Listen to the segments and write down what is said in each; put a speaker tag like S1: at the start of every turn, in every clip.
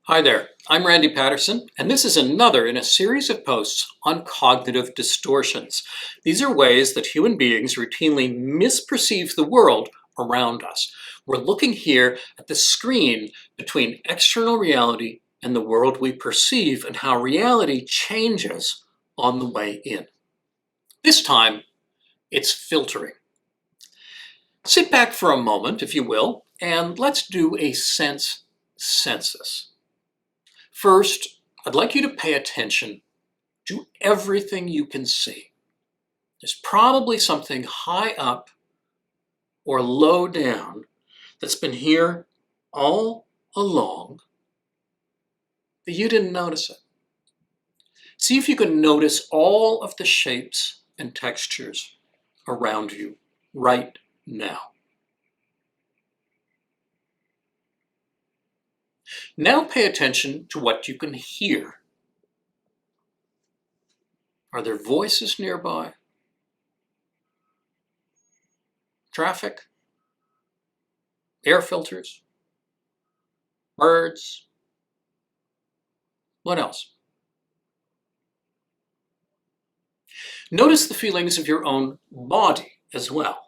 S1: Hi there, I'm Randy Patterson, and this is another in a series of posts on cognitive distortions. These are ways that human beings routinely misperceive the world around us. We're looking here at the screen between external reality and the world we perceive and how reality changes on the way in. This time, it's filtering. Sit back for a moment, if you will, and let's do a sense census. First, I'd like you to pay attention to everything you can see. There's probably something high up or low down that's been here all along, but you didn't notice it. See if you can notice all of the shapes and textures around you right now. Now pay attention to what you can hear. Are there voices nearby? Traffic? Air filters? Birds? What else? Notice the feelings of your own body as well.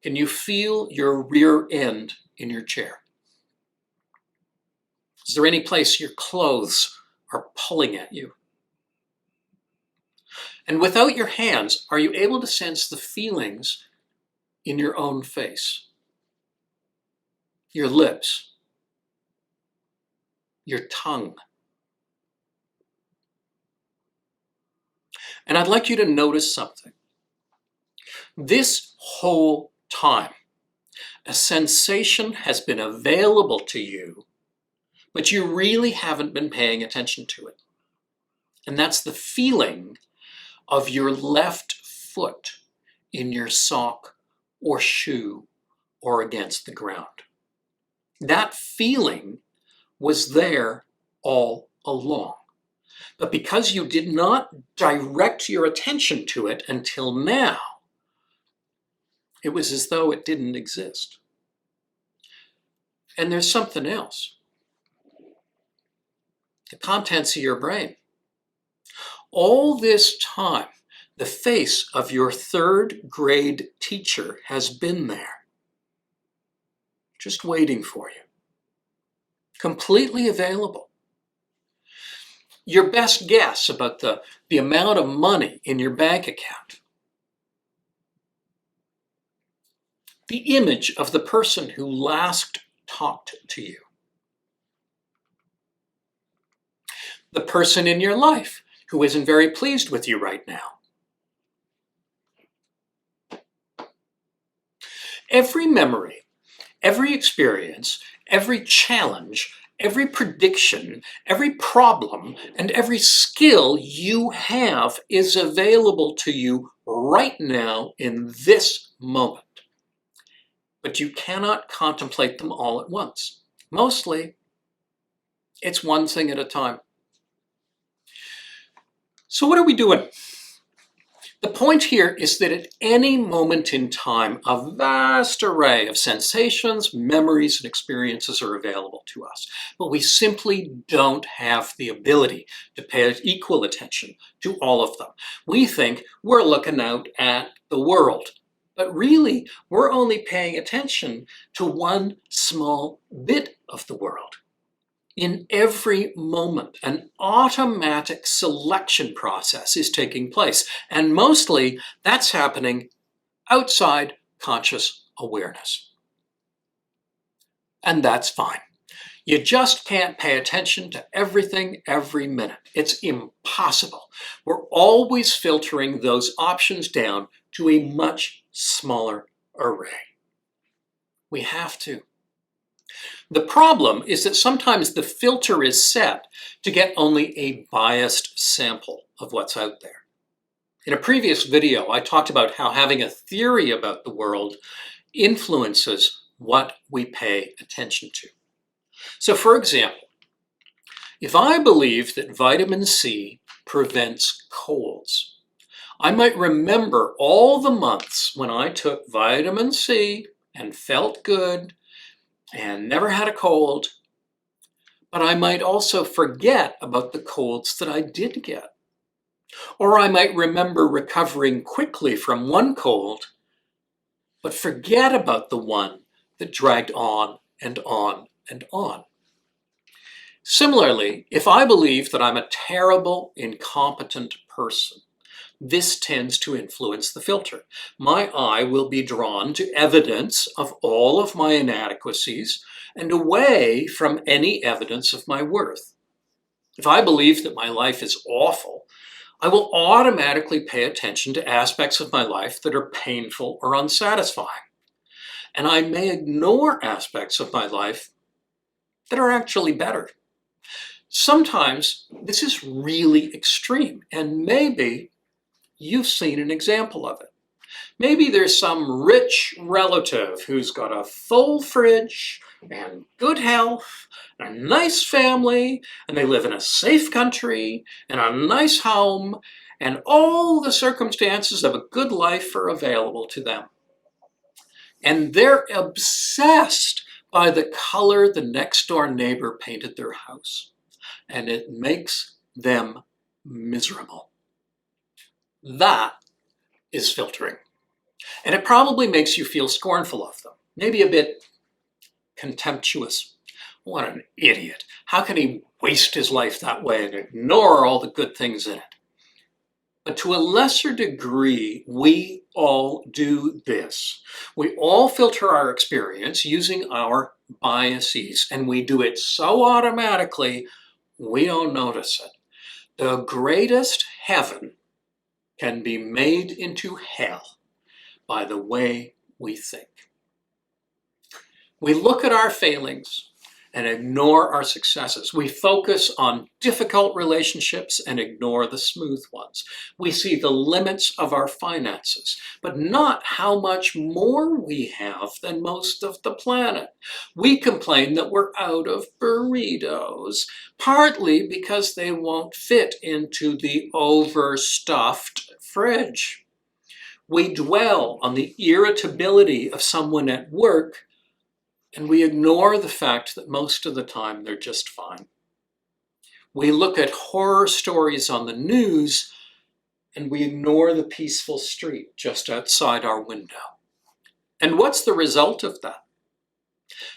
S1: Can you feel your rear end in your chair? Is there any place your clothes are pulling at you? And without your hands, are you able to sense the feelings in your own face? Your lips? Your tongue? And I'd like you to notice something. This whole time, a sensation has been available to you, but you really haven't been paying attention to it. And that's the feeling of your left foot in your sock or shoe or against the ground. That feeling was there all along. But because you did not direct your attention to it until now, it was as though it didn't exist. And there's something else. The contents of your brain. All this time, the face of your third grade teacher has been there, just waiting for you, completely available. Your best guess about the amount of money in your bank account. The image of the person who last talked to you. The person in your life who isn't very pleased with you right now. Every memory, every experience, every challenge, every prediction, every problem, and every skill you have is available to you right now in this moment. But you cannot contemplate them all at once. Mostly, it's one thing at a time. So what are we doing? The point here is that at any moment in time, a vast array of sensations, memories, and experiences are available to us. But we simply don't have the ability to pay equal attention to all of them. We think we're looking out at the world. But really, we're only paying attention to one small bit of the world. In every moment, an automatic selection process is taking place, and mostly that's happening outside conscious awareness. And that's fine. You just can't pay attention to everything every minute. It's impossible. We're always filtering those options down to a much smaller array. We have to. The problem is that sometimes the filter is set to get only a biased sample of what's out there. In a previous video, I talked about how having a theory about the world influences what we pay attention to. So for example, if I believe that vitamin C prevents colds, I might remember all the months when I took vitamin C and felt good and never had a cold, but I might also forget about the colds that I did get. Or I might remember recovering quickly from one cold, but forget about the one that dragged on and on and on. Similarly, if I believe that I'm a terrible, incompetent person, this tends to influence the filter. My eye will be drawn to evidence of all of my inadequacies and away from any evidence of my worth. If I believe that my life is awful, I will automatically pay attention to aspects of my life that are painful or unsatisfying. And I may ignore aspects of my life that are actually better. Sometimes this is really extreme, and maybe you've seen an example of it. Maybe there's some rich relative who's got a full fridge and good health, and a nice family, and they live in a safe country and a nice home, and all the circumstances of a good life are available to them. And they're obsessed by the color the next door neighbor painted their house, and it makes them miserable. That is filtering. And it probably makes you feel scornful of them, maybe a bit contemptuous. What an idiot. How can he waste his life that way and ignore all the good things in it? But to a lesser degree, we all do this. We all filter our experience using our biases, and we do it so automatically, we don't notice it. The greatest heaven can be made into hell by the way we think. We look at our failings and ignore our successes. We focus on difficult relationships and ignore the smooth ones. We see the limits of our finances, but not how much more we have than most of the planet. We complain that we're out of burritos, partly because they won't fit into the overstuffed fridge. We dwell on the irritability of someone at work, and we ignore the fact that most of the time they're just fine. We look at horror stories on the news, and we ignore the peaceful street just outside our window. And what's the result of that?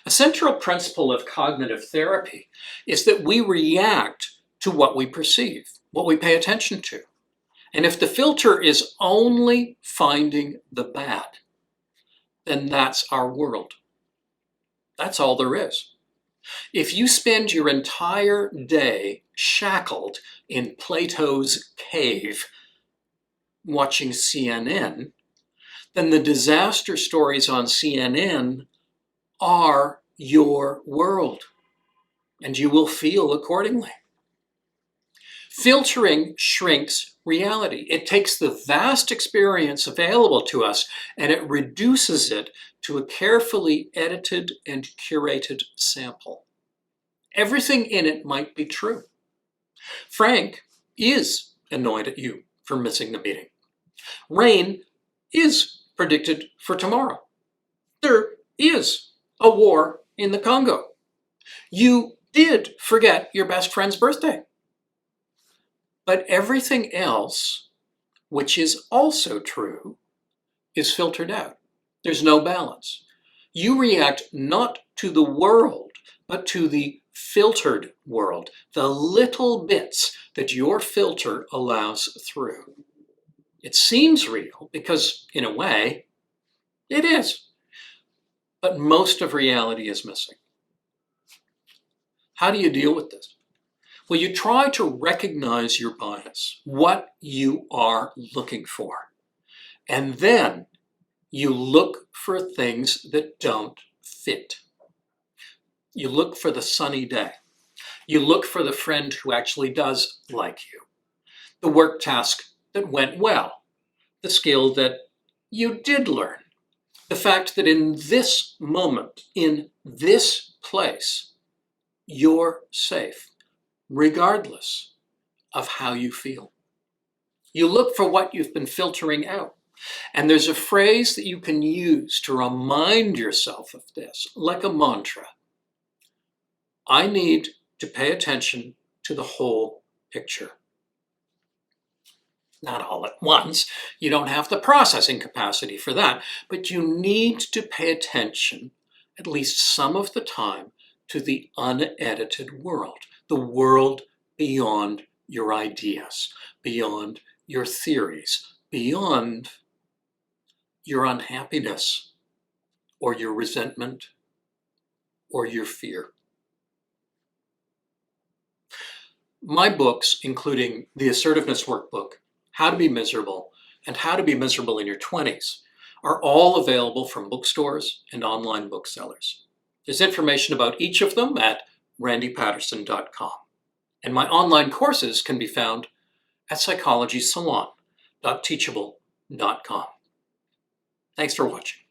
S1: A central principle of cognitive therapy is that we react to what we perceive, what we pay attention to. And if the filter is only finding the bad, then that's our world. That's all there is. If you spend your entire day shackled in Plato's cave watching CNN, then the disaster stories on CNN are your world, and you will feel accordingly. Filtering shrinks reality. It takes the vast experience available to us and it reduces it to a carefully edited and curated sample. Everything in it might be true. Frank is annoyed at you for missing the meeting. Rain is predicted for tomorrow. There is a war in the Congo. You did forget your best friend's birthday. But everything else, which is also true, is filtered out. There's no balance. You react not to the world, but to the filtered world, the little bits that your filter allows through. It seems real because, in a way, it is. But most of reality is missing. How do you deal with this? Well, you try to recognize your bias, what you are looking for. And then you look for things that don't fit. You look for the sunny day. You look for the friend who actually does like you. The work task that went well. The skill that you did learn. The fact that in this moment, in this place, you're safe, regardless of how you feel. You look for what you've been filtering out. And there's a phrase that you can use to remind yourself of this, like a mantra. I need to pay attention to the whole picture. Not all at once. You don't have the processing capacity for that, but you need to pay attention at least some of the time to the unedited world, the world beyond your ideas, beyond your theories, beyond your unhappiness or your resentment or your fear. My books, including the Assertiveness Workbook, How to Be Miserable, and How to Be Miserable in Your 20s, are all available from bookstores and online booksellers. There's information about each of them at randypatterson.com. And my online courses can be found at psychologysalon.teachable.com. Thanks for watching.